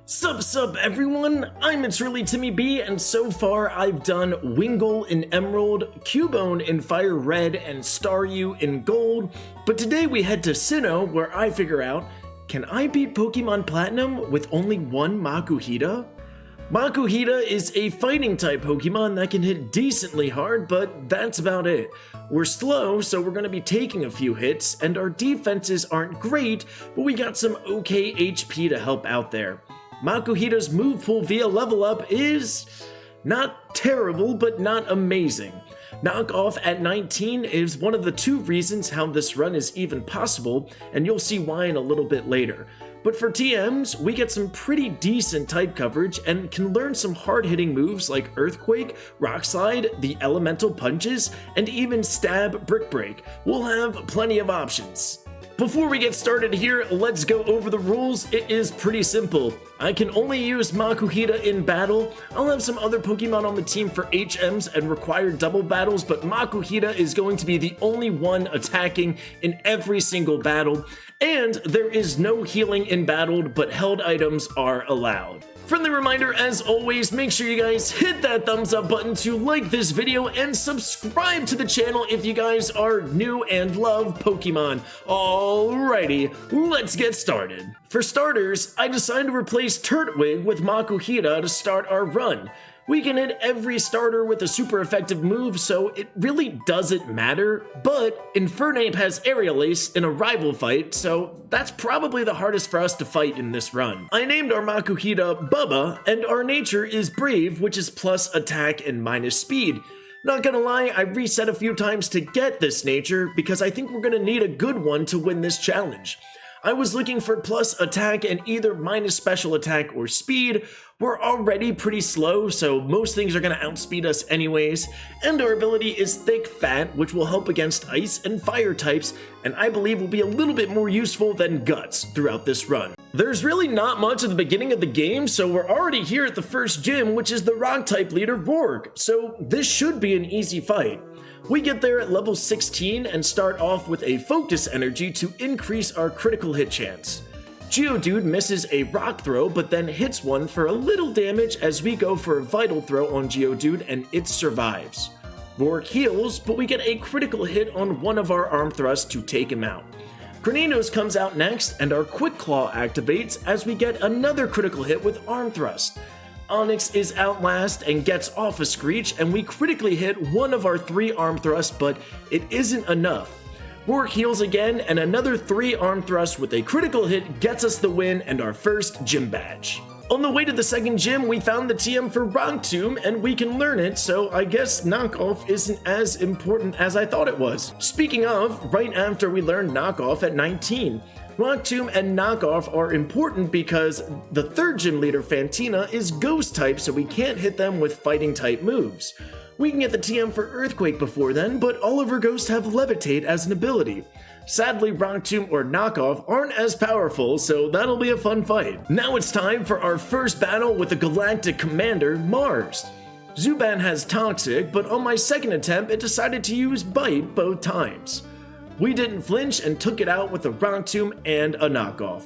Sup Sup Everyone, I'm ItsReallyTimmyB, and so far I've done Wingull in Emerald, Cubone in Fire Red, and Staryu in Gold, but today we head to Sinnoh where I figure out, can I beat Pokemon Platinum with only one Makuhita? Makuhita is a fighting type Pokemon that can hit decently hard, but that's about it. We're slow, so we're going to be taking a few hits, and our defenses aren't great, but we got some okay HP to help out there. Makuhita's move pool via level up is not terrible, but not amazing. Knockoff at 19 is one of the two reasons how this run is even possible, and you'll see why in a little bit later. But for TMs, we get some pretty decent type coverage and can learn some hard-hitting moves like Earthquake, Rock Slide, the Elemental Punches, and even Stab Brick Break. We'll have plenty of options. Before we get started here, let's go over the rules. It is pretty simple. I can only use Makuhita in battle. I'll have some other Pokemon on the team for HMs and required double battles, but Makuhita is going to be the only one attacking in every single battle. And there is no healing in battle, but held items are allowed. Friendly reminder, as always, make sure you guys hit that thumbs up button to like this video and subscribe to the channel if you guys are new and love Pokemon. Alrighty, let's get started. For starters, I decided to replace Turtwig with Makuhita to start our run. We can hit every starter with a super effective move, so it really doesn't matter, but Infernape has Aerial Ace in a rival fight, so that's probably the hardest for us to fight in this run. I named our Makuhita Bubba, and our nature is Brave, which is plus attack and minus speed. Not gonna lie, I reset a few times to get this nature, because I think we're gonna need a good one to win this challenge. I was looking for plus attack and either minus special attack or speed. We're already pretty slow, so most things are going to outspeed us anyways, and our ability is Thick Fat, which will help against ice and fire types, and I believe will be a little bit more useful than Guts throughout this run. There's really not much at the beginning of the game, so we're already here at the first gym, which is the rock type leader Borg, so this should be an easy fight. We get there at level 16 and start off with a Focus Energy to increase our critical hit chance. Geodude misses a Rock Throw but then hits one for a little damage as we go for a Vital Throw on Geodude and it survives. Rourke heals, but we get a critical hit on one of our Arm Thrusts to take him out. Greninja's comes out next and our Quick Claw activates as we get another critical hit with Arm Thrust. Onix is out last and gets off a Screech, and we critically hit one of our 3 Arm Thrusts, but it isn't enough. Rourke heals again, and another 3 Arm Thrusts with a critical hit gets us the win and our first gym badge. On the way to the second gym, we found the TM for Rock Tomb, and we can learn it, so I guess Knockoff isn't as important as I thought it was. Speaking of, right after we learned Knockoff at 19, Rock Tomb and Knockoff are important because the third gym leader, Fantina, is Ghost type, so we can't hit them with fighting type moves. We can get the TM for Earthquake before then, but all of our ghosts have Levitate as an ability. Sadly, Rock Tomb or Knockoff aren't as powerful, so that'll be a fun fight. Now it's time for our first battle with the Galactic Commander, Mars. Zubat has Toxic, but on my second attempt, it decided to use Bite both times. We didn't flinch and took it out with a Rock Tomb and a Knockoff.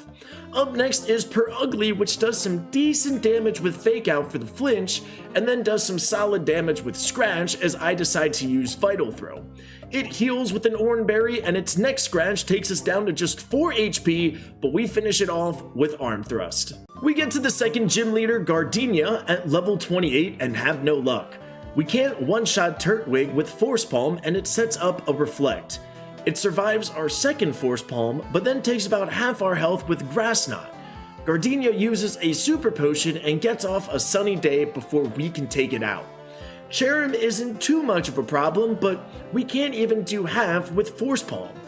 Up next is Ugly, which does some decent damage with Fake Out for the flinch, and then does some solid damage with Scratch as I decide to use Vital Throw. It heals with an Oranberry, and its next Scratch takes us down to just 4 HP, but we finish it off with Arm Thrust. We get to the second gym leader, Gardenia, at level 28 and have no luck. We can't one-shot Turtwig with Force Palm, and it sets up a Reflect. It survives our second Force Palm, but then takes about half our health with Grass Knot. Gardenia uses a Super Potion and gets off a Sunny Day before we can take it out. Cherrim isn't too much of a problem, but we can't even do half with Force Palm.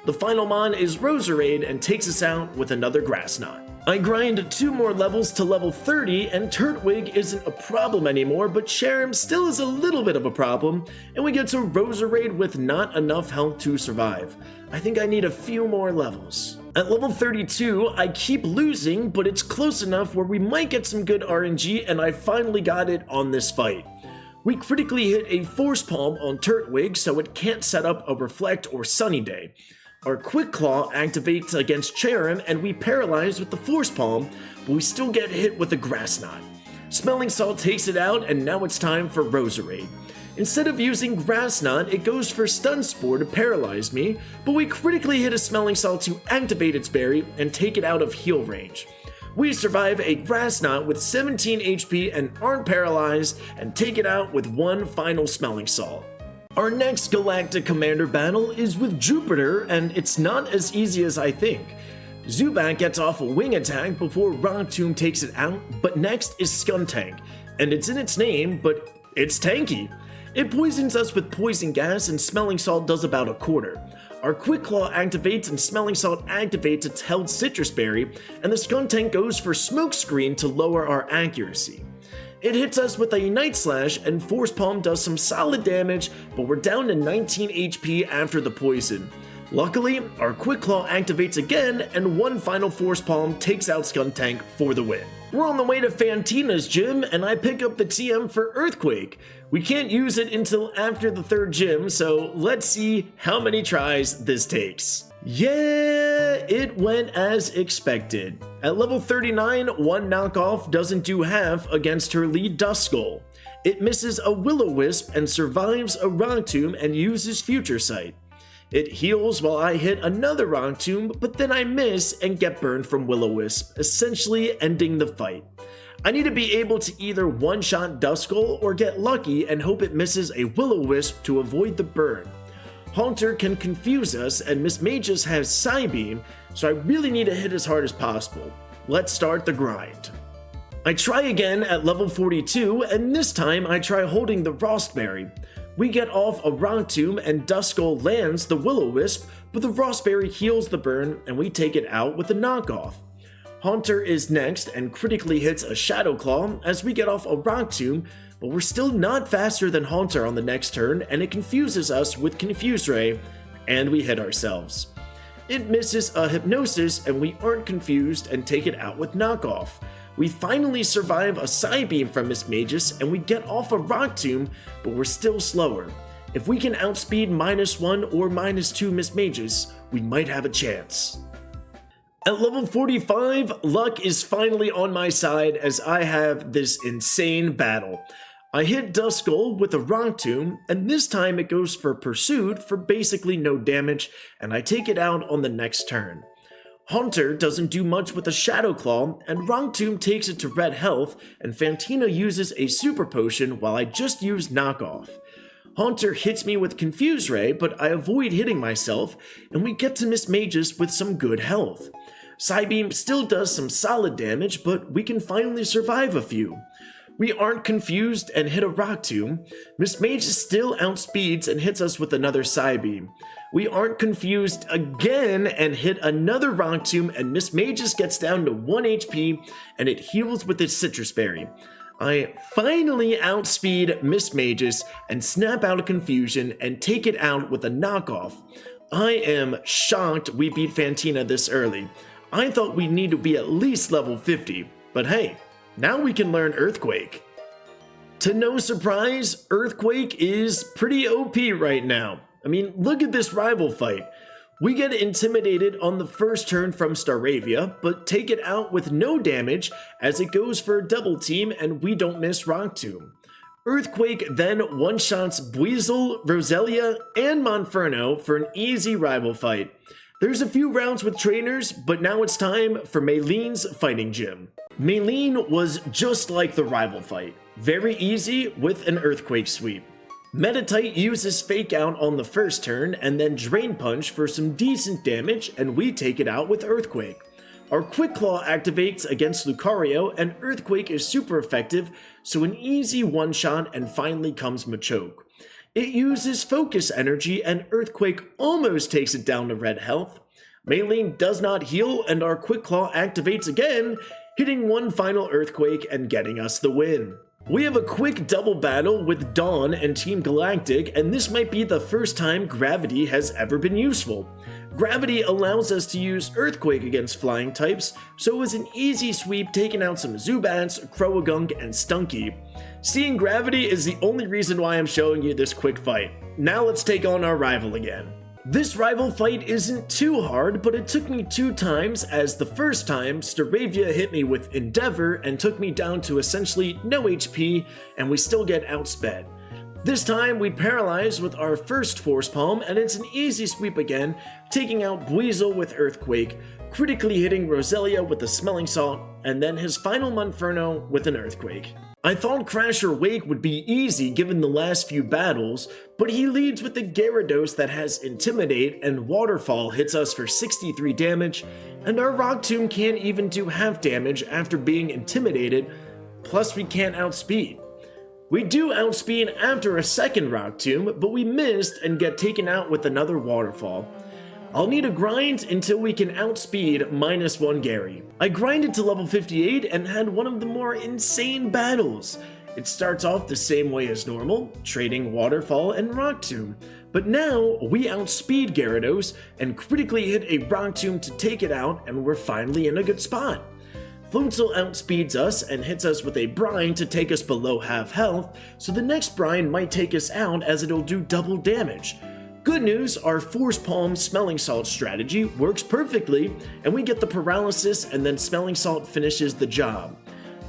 The final Mon is Roserade and takes us out with another Grass Knot. I grind 2 more levels to level 30 and Turtwig isn't a problem anymore, but Cherrim still is a little bit of a problem, and we get to Roserade with not enough health to survive. I think I need a few more levels. At level 32, I keep losing, but it's close enough where we might get some good RNG, and I finally got it on this fight. We critically hit a Force Palm on Turtwig, so it can't set up a Reflect or Sunny Day. Our Quick Claw activates against Cherrim and we paralyze with the Force Palm, but we still get hit with the Grass Knot. Smelling Salt takes it out and now it's time for Roserade. Instead of using Grass Knot, it goes for Stun Spore to paralyze me, but we critically hit a Smelling Salt to activate its berry and take it out of heal range. We survive a Grass Knot with 17 HP and aren't paralyzed and take it out with one final Smelling Salt. Our next Galactic Commander battle is with Jupiter and it's not as easy as I think. Zubat gets off a wing attack before Rock Tomb takes it out, but next is Skuntank, and it's in its name, but it's tanky. It poisons us with Poison Gas and Smelling Salt does about a quarter. Our Quick Claw activates and Smelling Salt activates its held Citrus Berry, and the Skuntank goes for Smoke Screen to lower our accuracy. It hits us with a Night Slash and Force Palm does some solid damage, but we're down to 19 HP after the poison. Luckily, our Quick Claw activates again and one final Force Palm takes out Skuntank for the win. We're on the way to Fantina's gym and I pick up the TM for Earthquake. We can't use it until after the third gym, so let's see how many tries this takes. Yeah, it went as expected. At level 39, one knockoff doesn't do half against her lead Duskull. It misses a Will-O-Wisp and survives a Rock Tomb and uses Future Sight. It heals while I hit another Rock Tomb, but then I miss and get burned from Will-O-Wisp, essentially ending the fight. I need to be able to either one-shot Duskull or get lucky and hope it misses a Will-O-Wisp to avoid the burn. Haunter can confuse us and Miss Magus has Psybeam, so I really need to hit as hard as possible. Let's start the grind. I try again at level 42 and this time I try holding the Frostberry. We get off a Rock Tomb and Duskull lands the Will-O-Wisp, but the Frostberry heals the burn and we take it out with a knockoff. Haunter is next and critically hits a Shadow Claw as we get off a Rock Tomb, but we're still not faster than Haunter on the next turn and it confuses us with Confuse Ray and we hit ourselves. It misses a Hypnosis and we aren't confused and take it out with knockoff. We finally survive a Psybeam from Miss Magus and we get off a Rock Tomb, but we're still slower. If we can outspeed -1 or -2 Miss Magus, we might have a chance. At level 45, luck is finally on my side as I have this insane battle. I hit Duskull with a Rock Tomb, and this time it goes for Pursuit for basically no damage, and I take it out on the next turn. Haunter doesn't do much with a Shadow Claw, and Rock Tomb takes it to red health, and Fantina uses a Super Potion while I just use Knockoff. Haunter hits me with Confuse Ray, but I avoid hitting myself, and we get to Miss Magus with some good health. Psybeam still does some solid damage, but we can finally survive a few. We aren't confused and hit a Rock Tomb. Miss Magus still outspeeds and hits us with another Psybeam. We aren't confused again and hit another Rock Tomb and Miss Magus gets down to 1 HP and it heals with its Citrus Berry. I finally outspeed Miss Magus and snap out of confusion and take it out with a knockoff. I am shocked we beat Fantina this early. I thought we'd need to be at least level 50, but hey, now we can learn Earthquake. To no surprise, Earthquake is pretty OP right now. I mean, look at this rival fight. We get intimidated on the first turn from Staravia, but take it out with no damage as it goes for a double team and we don't miss Rock Tomb. Earthquake then one-shots Buizel, Roselia, and Monferno for an easy rival fight. There's a few rounds with trainers, but now it's time for Maylene's fighting gym. Maylene was just like the rival fight. Very easy with an Earthquake sweep. Metatite uses Fake Out on the first turn and then Drain Punch for some decent damage and we take it out with Earthquake. Our Quick Claw activates against Lucario and Earthquake is super effective, so an easy one-shot and finally comes Machoke. It uses Focus Energy and Earthquake almost takes it down to red health. Maylene does not heal and our Quick Claw activates again, hitting one final Earthquake and getting us the win. We have a quick double battle with Dawn and Team Galactic, and this might be the first time Gravity has ever been useful. Gravity allows us to use Earthquake against flying types, so it was an easy sweep taking out some Zubats, Croagunk, and Stunky. Seeing Gravity is the only reason why I'm showing you this quick fight. Now let's take on our rival again. This rival fight isn't too hard, but it took me 2 times, as the first time, Staravia hit me with Endeavor and took me down to essentially no HP, and we still get outsped. This time we paralyze with our first Force Palm, and it's an easy sweep again, taking out Buizel with Earthquake, critically hitting Roselia with the Smelling Salt, and then his final Monferno with an Earthquake. I thought Crasher Wake would be easy given the last few battles, but he leads with the Gyarados that has Intimidate, and Waterfall hits us for 63 damage, and our Rock Tomb can't even do half damage after being intimidated, plus we can't outspeed. We do outspeed after a second Rock Tomb, but we missed and get taken out with another Waterfall. I'll need a grind until we can outspeed -1 Gary. I grinded to level 58 and had one of the more insane battles. It starts off the same way as normal, trading Waterfall and Rock Tomb, but now we outspeed Gyarados and critically hit a Rock Tomb to take it out, and we're finally in a good spot. Floatzel outspeeds us and hits us with a Brine to take us below half health, so the next Brine might take us out as it'll do double damage. Good news, our Force Palm Smelling Salt strategy works perfectly, and we get the paralysis and then Smelling Salt finishes the job.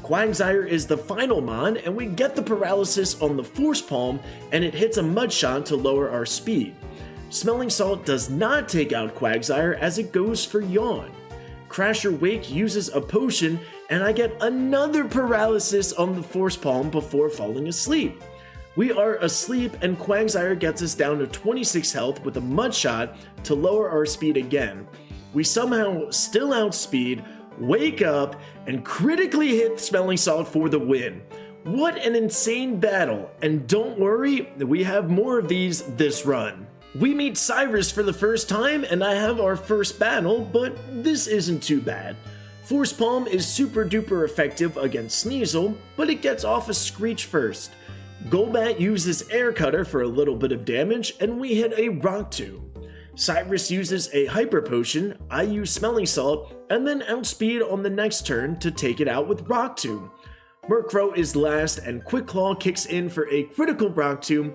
Quagsire is the final mon, and we get the paralysis on the Force Palm, and it hits a Mud Shot to lower our speed. Smelling Salt does not take out Quagsire as it goes for Yawn. Crasher Wake uses a potion, and I get another paralysis on the Force Palm before falling asleep. We are asleep, and Quagsire gets us down to 26 health with a Mud Shot to lower our speed again. We somehow still outspeed, wake up, and critically hit Smelling Salt for the win. What an insane battle, and don't worry, we have more of these this run. We meet Cyrus for the first time, and I have our first battle, but this isn't too bad. Force Palm is super duper effective against Sneasel, but it gets off a Screech first. Golbat uses Air Cutter for a little bit of damage, and we hit a Rock Tomb. Cyrus uses a Hyper Potion, I use Smelling Salt, and then outspeed on the next turn to take it out with Rock Tomb. Murkrow is last, and Quick Claw kicks in for a critical Rock Tomb.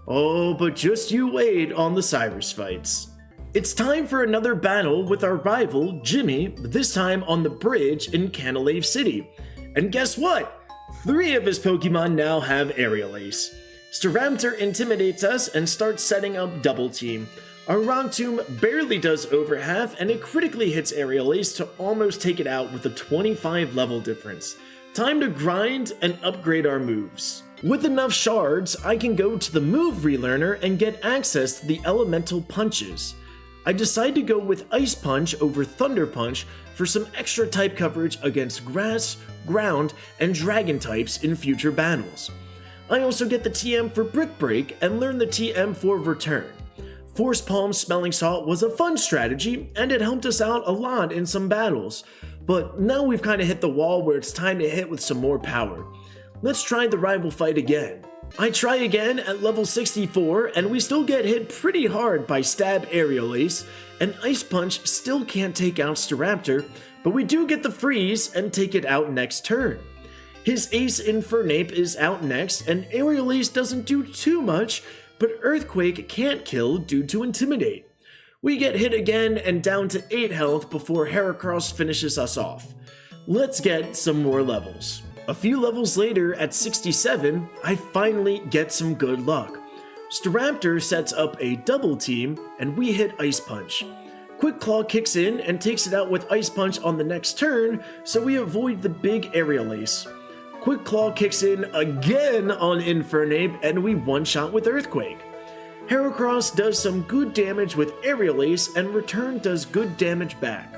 Oh, but just you wait on the Cyrus fights. It's time for another battle with our rival, Jimmy, this time on the bridge in Canalave City. And guess what? 3 of his Pokemon now have Aerial Ace. Staraptor intimidates us and starts setting up Double Team. Our Rock Tomb barely does over half, and it critically hits Aerial Ace to almost take it out with a 25 level difference. Time to grind and upgrade our moves. With enough shards, I can go to the Move Relearner and get access to the Elemental Punches. I decide to go with Ice Punch over Thunder Punch for some extra type coverage against Grass, Ground, and Dragon types in future battles. I also get the TM for Brick Break and learn the TM for Return. Force Palm Smelling Salt was a fun strategy, and it helped us out a lot in some battles, but now we've kind of hit the wall where it's time to hit with some more power. Let's try the rival fight again. I try again at level 64, and we still get hit pretty hard by Stab Aerial Ace, and Ice Punch still can't take out Staraptor, but we do get the freeze and take it out next turn. His Ace Infernape is out next, and Aerial Ace doesn't do too much, but Earthquake can't kill due to Intimidate. We get hit again and down to 8 health before Heracross finishes us off. Let's get some more levels. A few levels later, at 67, I finally get some good luck. Staraptor sets up a Double Team, and we hit Ice Punch. Quick Claw kicks in and takes it out with Ice Punch on the next turn, so we avoid the big Aerial Ace. Quick Claw kicks in again on Infernape, and we one-shot with Earthquake. Heracross does some good damage with Aerial Ace, and Return does good damage back.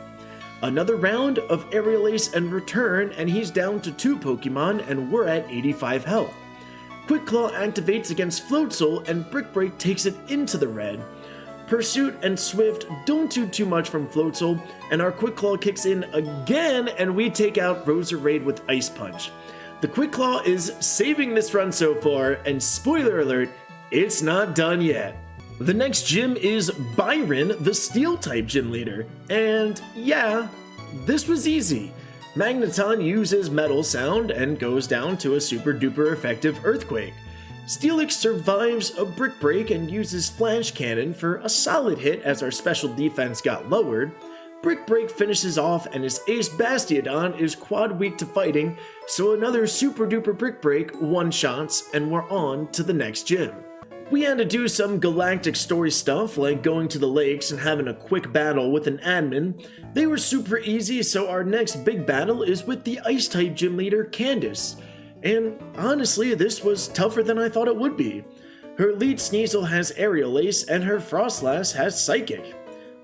Another round of Aerial Ace and Return, and he's down to 2 Pokemon, and we're at 85 health. Quick Claw activates against Floatzel, and Brick Break takes it into the red. Pursuit and Swift don't do too much from Floatzel, and our Quick Claw kicks in again, and we take out Roserade with Ice Punch. The Quick Claw is saving this run so far, and spoiler alert, it's not done yet. The next gym is Byron, the Steel-type gym leader, and yeah, this was easy. Magneton uses Metal Sound and goes down to a super duper effective Earthquake. Steelix survives a brick break and uses flash cannon for a solid hit as our special defense got lowered. Brick break finishes off and his ace Bastiodon is quad weak to fighting, so another super duper brick break one-shots and we're on to the next gym. We had to do some galactic story stuff like going to the lakes and having a quick battle with an admin. They were super easy, so our next big battle is with the Ice-type gym leader Candace. And honestly, this was tougher than I thought it would be. Her lead Sneasel has Aerial Ace and her Frostlass has Psychic.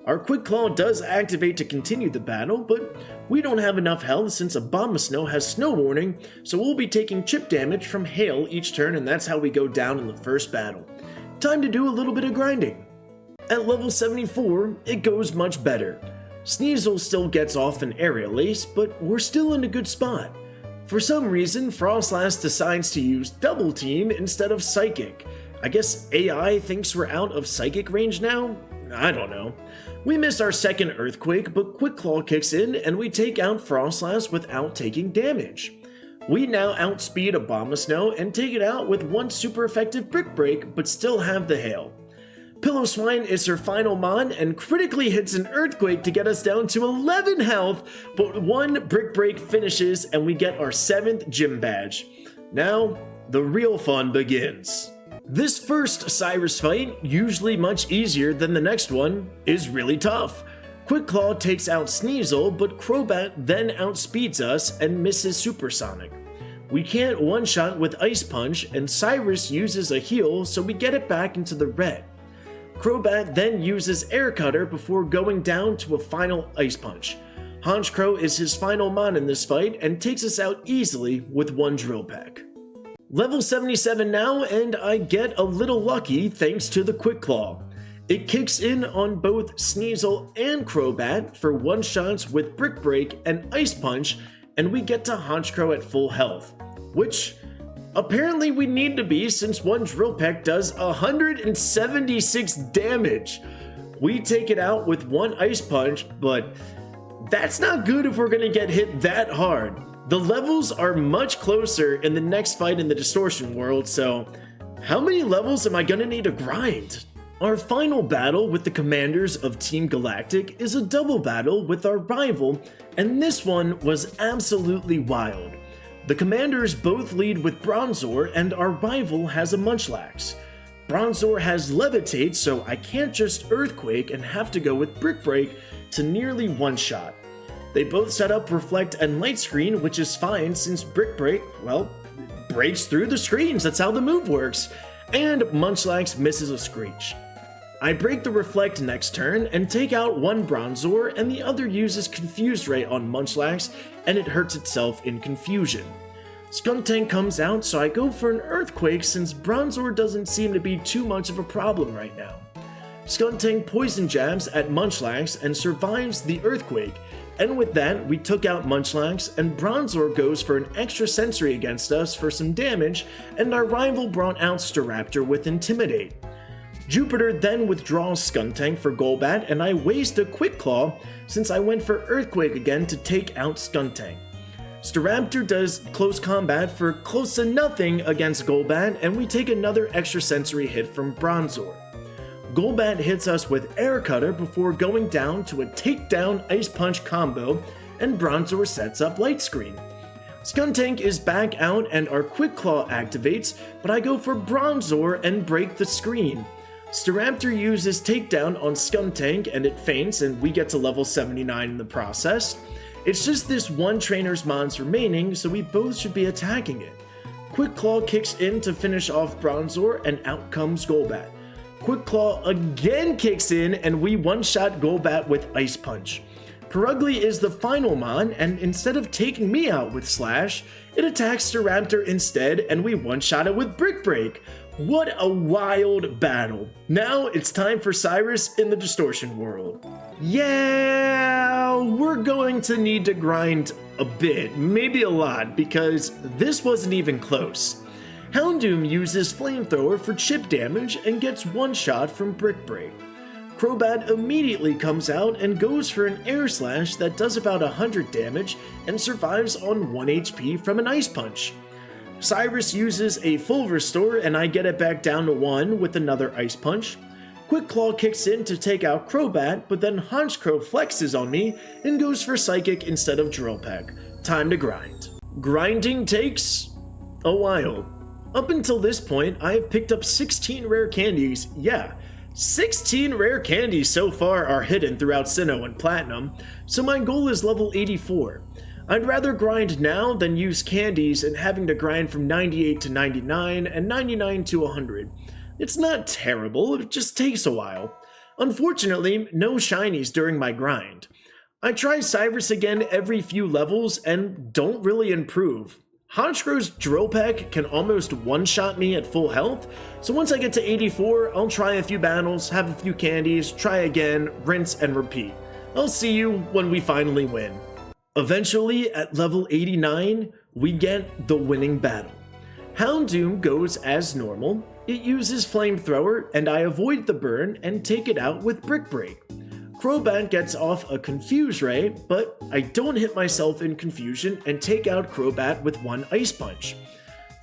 Our Quick Claw does activate to continue the battle, but we don't have enough health since Abomasnow has Snow Warning, so we'll be taking chip damage from Hail each turn, and that's how we go down in the first battle. Time to do a little bit of grinding. At level 74, it goes much better. Sneasel still gets off an Aerial Ace, but we're still in a good spot. For some reason, Frostlass decides to use Double Team instead of Psychic. I guess AI thinks we're out of Psychic range now? I don't know. We miss our second Earthquake, but Quick Claw kicks in and we take out Frostlass without taking damage. We now outspeed Abomasnow and take it out with one super effective Brick Break, but still have the Hail. Pillowswine is her final mon and critically hits an Earthquake to get us down to 11 health, but one Brick Break finishes and we get our 7th gym badge. Now, the real fun begins. This first Cyrus fight, usually much easier than the next one, is really tough. Quick Claw takes out Sneasel, but Crobat then outspeeds us and misses Supersonic. We can't one-shot with Ice Punch, and Cyrus uses a heal, so we get it back into the red. Crobat then uses Air Cutter before going down to a final Ice Punch. Honchkrow is his final mon in this fight and takes us out easily with one Drill Peck. Level 77 now, and I get a little lucky thanks to the Quick Claw. It kicks in on both Sneasel and Crobat for one-shots with Brick Break and Ice Punch, and we get to Honchkrow at full health, which apparently we need to be since one Drill Peck does 176 damage. We take it out with one Ice Punch, but that's not good if we're gonna get hit that hard. The levels are much closer in the next fight in the Distortion World, so how many levels am I gonna need to grind? Our final battle with the commanders of Team Galactic is a double battle with our rival, and this one was absolutely wild. The commanders both lead with Bronzor, and our rival has a Munchlax. Bronzor has Levitate, so I can't just Earthquake and have to go with Brick Break to nearly one-shot. They both set up Reflect and Light Screen, which is fine since Brick Break, well, breaks through the screens, that's how the move works, and Munchlax misses a Screech. I break the Reflect next turn and take out one Bronzor, and the other uses Confuse Ray on Munchlax, and it hurts itself in confusion. Skuntank comes out, so I go for an Earthquake since Bronzor doesn't seem to be too much of a problem right now. Skuntank Poison Jabs at Munchlax and survives the Earthquake, and with that, we took out Munchlax, and Bronzor goes for an extra sensory against us for some damage, and our rival brought out Staraptor with Intimidate. Jupiter then withdraws Skuntank for Golbat, and I waste a Quick Claw since I went for Earthquake again to take out Skuntank. Staraptor does close combat for close to nothing against Golbat, and we take another extra sensory hit from Bronzor. Golbat hits us with Air Cutter before going down to a Takedown Ice Punch combo, and Bronzor sets up Light Screen. Skuntank is back out and our Quick Claw activates, but I go for Bronzor and break the screen. Staraptor uses Takedown on Skuntank and it faints, and we get to level 79 in the process. It's just this one trainer's mons remaining, so we both should be attacking it. Quick Claw kicks in to finish off Bronzor, and out comes Golbat. Quick Claw again kicks in, and we one-shot Golbat with Ice Punch. Perugly is the final mon, and instead of taking me out with Slash, it attacks Staraptor instead, and we one-shot it with Brick Break. What a wild battle. Now it's time for Cyrus in the Distortion World. Yeah, we're going to need to grind a bit, maybe a lot, because this wasn't even close. Houndoom uses Flamethrower for chip damage and gets one shot from Brick Break. Crobat immediately comes out and goes for an Air Slash that does about 100 damage and survives on 1 HP from an Ice Punch. Cyrus uses a full restore and I get it back down to 1 with another Ice Punch. Quick Claw kicks in to take out Crobat, but then Honchkrow flexes on me and goes for Psychic instead of Drill Peck. Time to grind. Grinding takes a while. Up until this point, I have picked up 16 rare candies. Yeah, 16 rare candies so far are hidden throughout Sinnoh and Platinum, so my goal is level 84. I'd rather grind now than use candies and having to grind from 98 to 99 and 99 to 100. It's not terrible, it just takes a while. Unfortunately, no shinies during my grind. I try Cyrus again every few levels and don't really improve. Honchkrow's Drill Peck can almost one-shot me at full health, so once I get to 84, I'll try a few battles, have a few candies, try again, rinse and repeat. I'll see you when we finally win. Eventually, at level 89, we get the winning battle. Houndoom goes as normal. It uses Flamethrower, and I avoid the burn and take it out with Brick Break. Crobat gets off a Confuse Ray, but I don't hit myself in confusion and take out Crobat with 1 Ice Punch.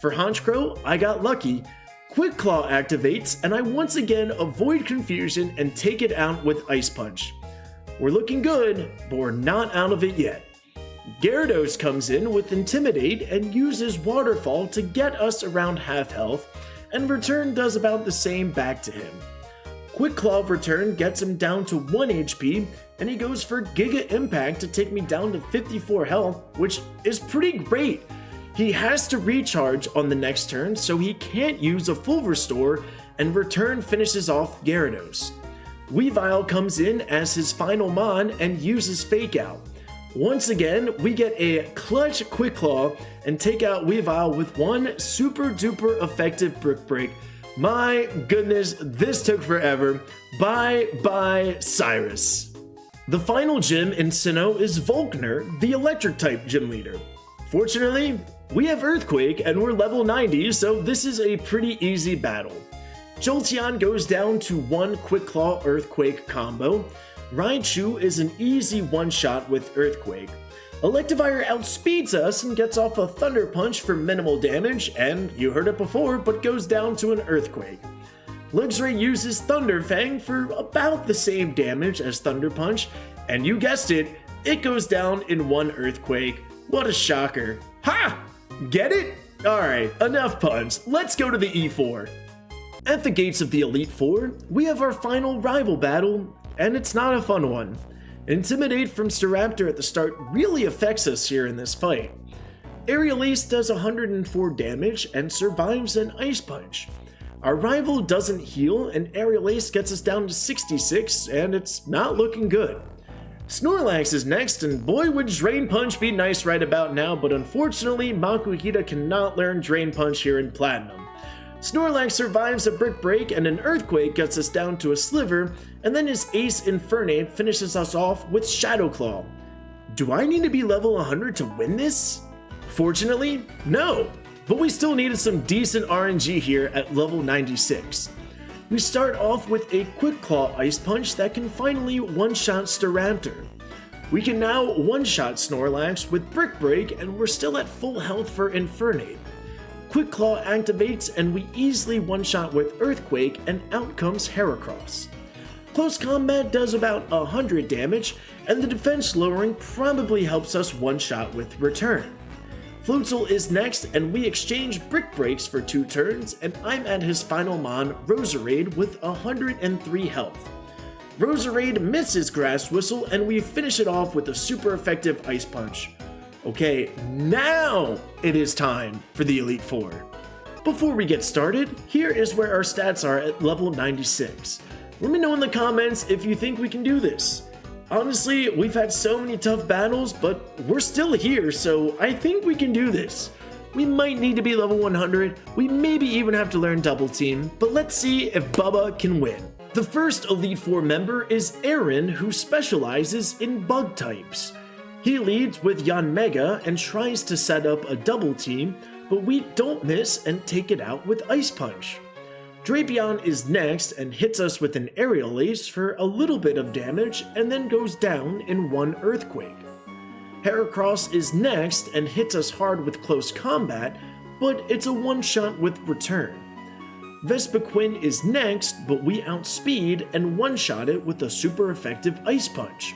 For Honchkrow, I got lucky. Quick Claw activates, and I once again avoid confusion and take it out with Ice Punch. We're looking good, but we're not out of it yet. Gyarados comes in with Intimidate and uses Waterfall to get us around half health, and Return does about the same back to him. Quick Claw Return gets him down to 1 HP, and he goes for Giga Impact to take me down to 54 health, which is pretty great. He has to recharge on the next turn, so he can't use a full restore, and Return finishes off Gyarados. Weavile comes in as his final Mon and uses Fake Out. Once again, we get a clutch Quick Claw and take out Weavile with 1 super duper effective Brick Break. My goodness, this took forever. Bye, Cyrus. The final gym in Sinnoh is Volkner, the electric type gym leader. Fortunately, we have Earthquake and we're level 90, so this is a pretty easy battle. Jolteon goes down to 1 Quick Claw Earthquake combo. Raichu is an easy one-shot with Earthquake. Electivire outspeeds us and gets off a Thunder Punch for minimal damage, and you heard it before, but goes down to an Earthquake. Luxray uses Thunder Fang for about the same damage as Thunder Punch, and you guessed it, it goes down in 1 Earthquake. What a shocker. Ha! Get it? Alright, enough puns. Let's go to the E4. At the gates of the Elite Four, we have our final rival battle, and it's not a fun one. Intimidate from Staraptor at the start really affects us here in this fight. Aerial Ace does 104 damage and survives an Ice Punch. Our rival doesn't heal, and Aerial Ace gets us down to 66, and it's not looking good. Snorlax is next, and boy would Drain Punch be nice right about now, but unfortunately Makuhita cannot learn Drain Punch here in Platinum. Snorlax survives a Brick Break and an Earthquake gets us down to a Sliver, and then his Ace Infernape finishes us off with Shadow Claw. Do I need to be level 100 to win this? Fortunately, no, but we still needed some decent RNG here at level 96. We start off with a Quick Claw Ice Punch that can finally one-shot Staraptor. We can now one-shot Snorlax with Brick Break, and we're still at full health for Infernape. Quick Claw activates and we easily one-shot with Earthquake, and out comes Heracross. Close combat does about 100 damage, and the defense lowering probably helps us one-shot with Return. Floatzel is next, and we exchange Brick Breaks for 2 turns, and I'm at his final Mon, Roserade, with 103 health. Roserade misses Grass Whistle, and we finish it off with a super effective Ice Punch. Okay, now it is time for the Elite Four. Before we get started, here is where our stats are at level 96. Let me know in the comments if you think we can do this. Honestly, we've had so many tough battles, but we're still here, so I think we can do this. We might need to be level 100, we maybe even have to learn Double Team, but let's see if Bubba can win. The first Elite Four member is Aaron, who specializes in bug types. He leads with Yanmega and tries to set up a double team, but we don't miss and take it out with Ice Punch. Drapion is next and hits us with an Aerial Ace for a little bit of damage and then goes down in 1 Earthquake. Heracross is next and hits us hard with Close Combat, but it's a one-shot with return. Vespiquen is next, but we outspeed and one-shot it with a super effective Ice Punch.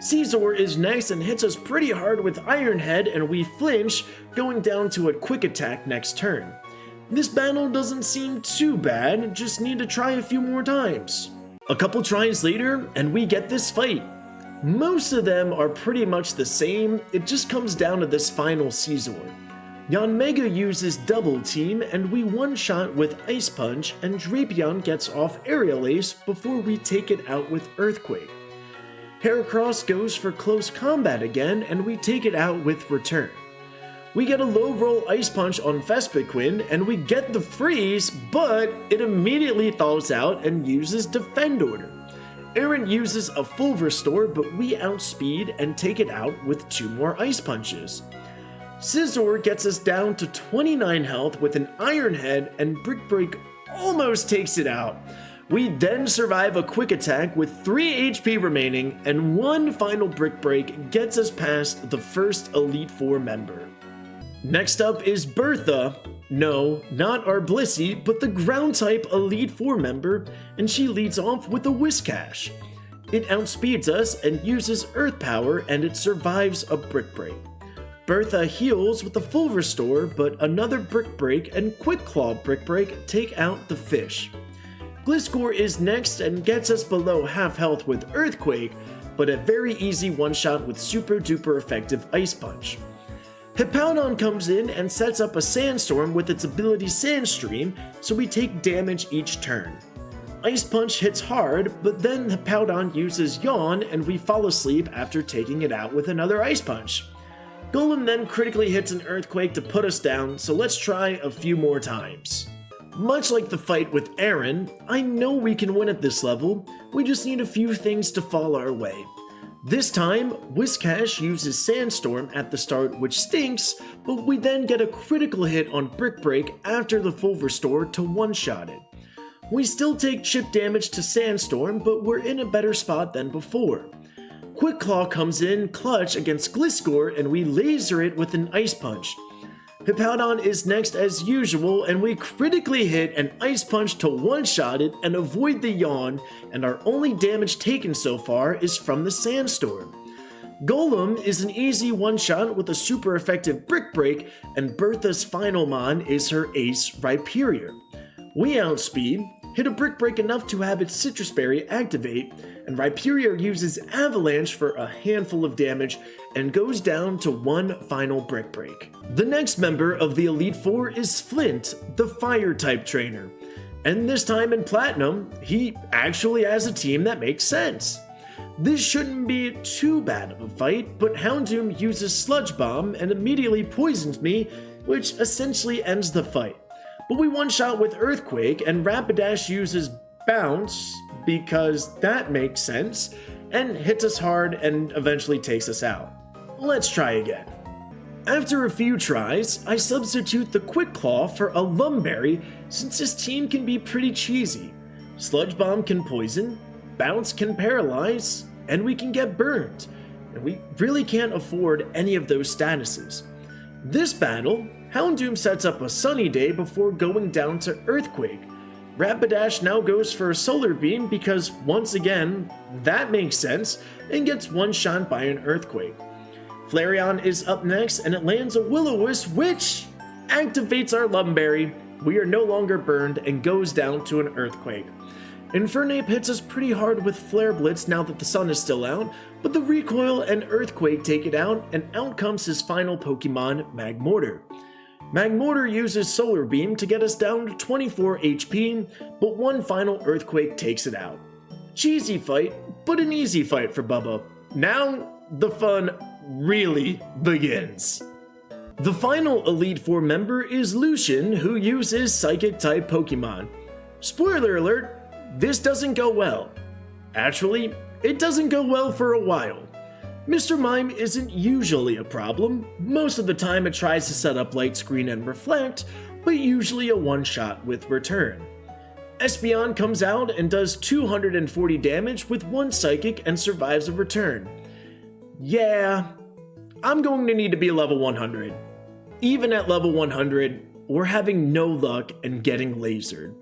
Caesar is next and hits us pretty hard with Iron Head, and we flinch, going down to a quick attack next turn. This battle doesn't seem too bad, just need to try a few more times. A couple tries later, and we get this fight. Most of them are pretty much the same, it just comes down to this final Caesar. Yanmega uses Double Team, and we one-shot with Ice Punch, and Drapion gets off Aerial Ace before we take it out with Earthquake. Heracross goes for close combat again, and we take it out with return. We get a low roll Ice Punch on Vespiquen, and we get the freeze, but it immediately thaws out and uses Defend Order. Aaron uses a full restore, but we outspeed and take it out with 2 more Ice Punches. Scizor gets us down to 29 health with an Iron Head, and Brick Break almost takes it out. We then survive a quick attack with 3 HP remaining, and 1 final Brick Break gets us past the first Elite Four member. Next up is Bertha. No, not our Blissey, but the Ground-type Elite Four member, and she leads off with a Whiscash. It outspeeds us and uses Earth Power, and it survives a Brick Break. Bertha heals with a full restore, but another Brick Break and Quick Claw Brick Break take out the fish. Gliscor is next and gets us below half health with Earthquake, but a very easy one-shot with super duper effective Ice Punch. Hippowdon comes in and sets up a Sandstorm with its ability Sandstream, so we take damage each turn. Ice Punch hits hard, but then Hippowdon uses Yawn and we fall asleep after taking it out with another Ice Punch. Golem then critically hits an Earthquake to put us down, so let's try a few more times. Much like the fight with Aaron, I know we can win at this level, we just need a few things to fall our way. This time, Whiscash uses Sandstorm at the start, which stinks, but we then get a critical hit on Brick Break after the full restore to one-shot it. We still take chip damage to Sandstorm, but we're in a better spot than before. Quick Claw comes in clutch against Gliscor, and we laser it with an Ice Punch. Hippowdon is next as usual, and we critically hit an Ice Punch to one-shot it and avoid the Yawn, and our only damage taken so far is from the Sandstorm. Golem is an easy one-shot with a super effective Brick Break, and Bertha's final mon is her ace Rhyperior. We outspeed, hit a Brick Break enough to have its Citrus Berry activate, and Rhyperior uses Avalanche for a handful of damage and goes down to 1 final Brick Break. The next member of the Elite Four is Flint, the Fire-type trainer. And this time in Platinum, he actually has a team that makes sense. This shouldn't be too bad of a fight, but Houndoom uses Sludge Bomb and immediately poisons me, which essentially ends the fight. But we one-shot with Earthquake, and Rapidash uses Bounce, because that makes sense, and hits us hard and eventually takes us out. Let's try again. After a few tries, I substitute the Quick Claw for a Lumberry since this team can be pretty cheesy. Sludge Bomb can poison, Bounce can paralyze, and we can get burned, and we really can't afford any of those statuses. This battle, Houndoom sets up a Sunny Day before going down to Earthquake. Rapidash now goes for a Solar Beam because, once again, that makes sense, and gets one-shot by an Earthquake. Flareon is up next, and it lands a Will-O-Wisp, which activates our Lumberry. We are no longer burned and goes down to an Earthquake. Infernape hits us pretty hard with Flare Blitz now that the sun is still out, but the Recoil and Earthquake take it out, and out comes his final Pokemon, Magmortar. Magmortar uses Solar Beam to get us down to 24 HP, but 1 final Earthquake takes it out. Cheesy fight, but an easy fight for Bubba. Now, the fun really begins. The final Elite Four member is Lucian, who uses Psychic-type Pokemon. Spoiler alert, this doesn't go well. Actually, it doesn't go well for a while. Mr. Mime isn't usually a problem. Most of the time it tries to set up Light Screen and Reflect, but usually a one-shot with Return. Espeon comes out and does 240 damage with 1 Psychic and survives a Return. Yeah, I'm going to need to be level 100. Even at level 100, we're having no luck and getting lasered.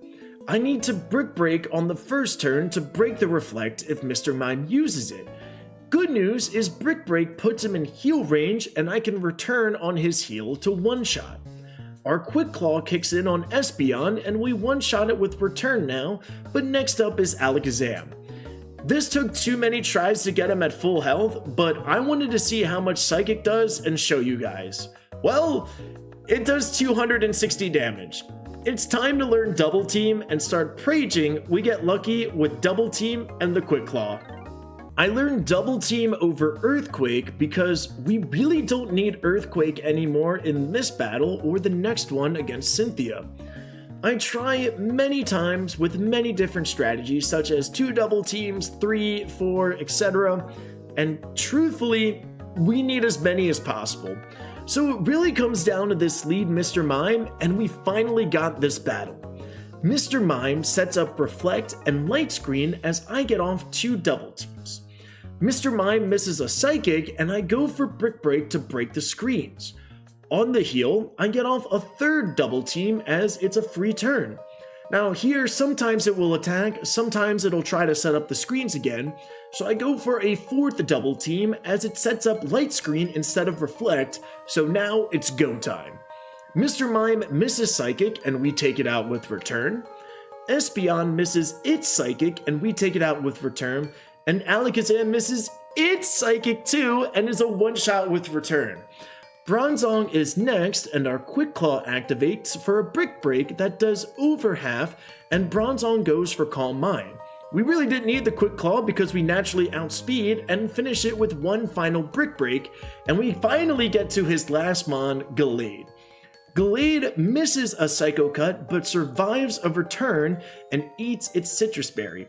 I need to Brick Break on the first turn to break the Reflect if Mr. Mime uses it. Good news is Brick Break puts him in heal range and I can return on his heal to one-shot. Our Quick Claw kicks in on Espeon and we one-shot it with Return now, but next up is Alakazam. This took too many tries to get him at full health, but I wanted to see how much Psychic does and show you guys. Well, it does 260 damage. It's time to learn Double Team and start praging we get lucky with Double Team and the Quick Claw. I learned Double Team over Earthquake because we really don't need Earthquake anymore in this battle or the next one against Cynthia. I try many times with many different strategies such as 2 Double Teams, 3, 4, etc. And truthfully, we need as many as possible. So it really comes down to this lead Mr. Mime and we finally got this battle. Mr. Mime sets up Reflect and Light Screen as I get off 2 Double Teams. Mr. Mime misses a Psychic and I go for Brick Break to break the screens. On the heal, I get off a 3rd Double Team as it's a free turn. Now here, sometimes it will attack, sometimes it'll try to set up the screens again, so I go for a 4th Double Team as it sets up Light Screen instead of Reflect, so now it's go time. Mr. Mime misses Psychic and we take it out with Return. Espeon misses its Psychic and we take it out with Return. And Alakazam misses its Psychic too and is a one-shot with Return. Bronzong is next and our Quick Claw activates for a Brick Break that does over half and Bronzong goes for Calm Mind. We really didn't need the Quick Claw because we naturally outspeed and finish it with one final Brick Break and we finally get to his last mon, Gallade. Gallade misses a Psycho Cut but survives a Return and eats its Citrus Berry.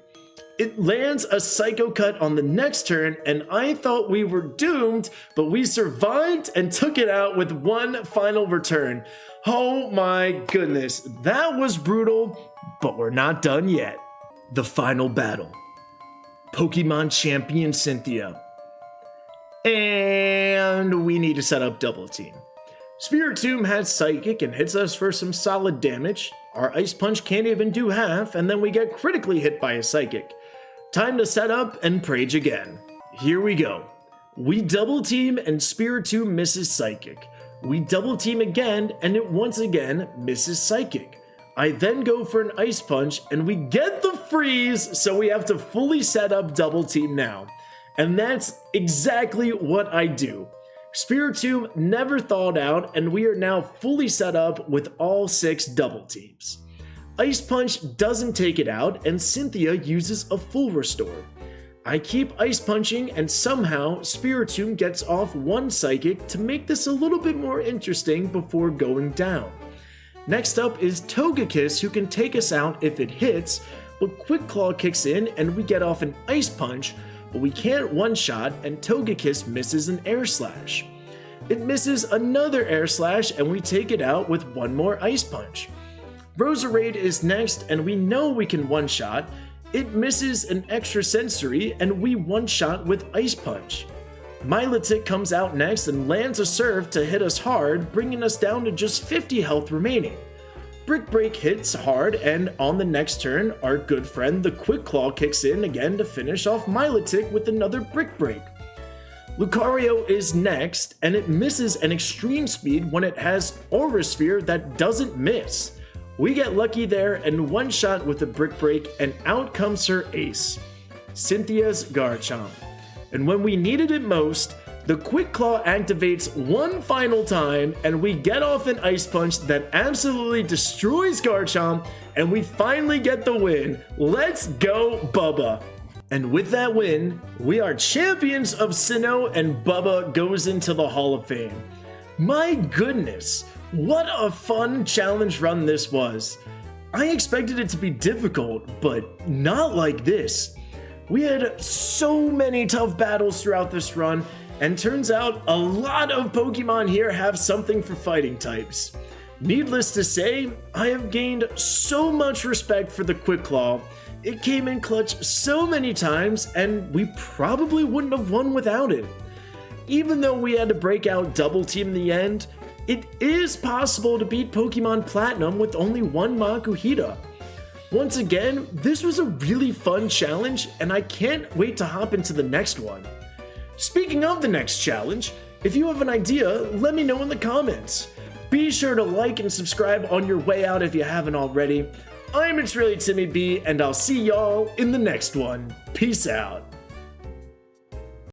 It lands a Psycho Cut on the next turn and I thought we were doomed, but we survived and took it out with one final Return. Oh my goodness, that was brutal, but we're not done yet. The final battle. Pokemon Champion Cynthia. And we need to set up Double Team. Spiritomb has Psychic and hits us for some solid damage. Our Ice Punch can't even do half, and then we get critically hit by a Psychic. Time to set up and Prage again. Here we go. We Double Team and Spiritomb misses Psychic. We Double Team again and it once again misses Psychic. I then go for an Ice Punch and we get the freeze, so we have to fully set up Double Team now. And that's exactly what I do. Spiritomb never thawed out and we are now fully set up with all 6 Double Teams. Ice Punch doesn't take it out and Cynthia uses a full restore. I keep Ice Punching and somehow Spiritomb gets off 1 Psychic to make this a little bit more interesting before going down. Next up is Togekiss, who can take us out if it hits, but Quick Claw kicks in and we get off an Ice Punch, but we can't one-shot and Togekiss misses an Air Slash. It misses another Air Slash and we take it out with 1 more Ice Punch. Roserade is next and we know we can one-shot. It misses an extra sensory and we one-shot with Ice Punch. Milotic comes out next and lands a Surf to hit us hard, bringing us down to just 50 health remaining. Brick Break hits hard and on the next turn, our good friend the Quick Claw kicks in again to finish off Milotic with another Brick Break. Lucario is next and it misses an Extreme Speed when it has Aura Sphere that doesn't miss. We get lucky there and one-shot with a Brick Break and out comes her ace, Cynthia's Garchomp. And when we needed it most, the Quick Claw activates one final time and we get off an Ice Punch that absolutely destroys Garchomp and we finally get the win. Let's go, Bubba! And with that win, we are champions of Sinnoh and Bubba goes into the Hall of Fame. My goodness! What a fun challenge run this was. I expected it to be difficult, but not like this. We had so many tough battles throughout this run, and turns out a lot of Pokemon here have something for fighting types. Needless to say, I have gained so much respect for the Quick Claw. It came in clutch so many times, and we probably wouldn't have won without it. Even though we had to break out Double Team in the end, it is possible to beat Pokemon Platinum with only one Makuhita. Once again, this was a really fun challenge, and I can't wait to hop into the next one. Speaking of the next challenge, if you have an idea, let me know in the comments. Be sure to like and subscribe on your way out if you haven't already. I'm ItsReallyTimmyB, and I'll see y'all in the next one. Peace out.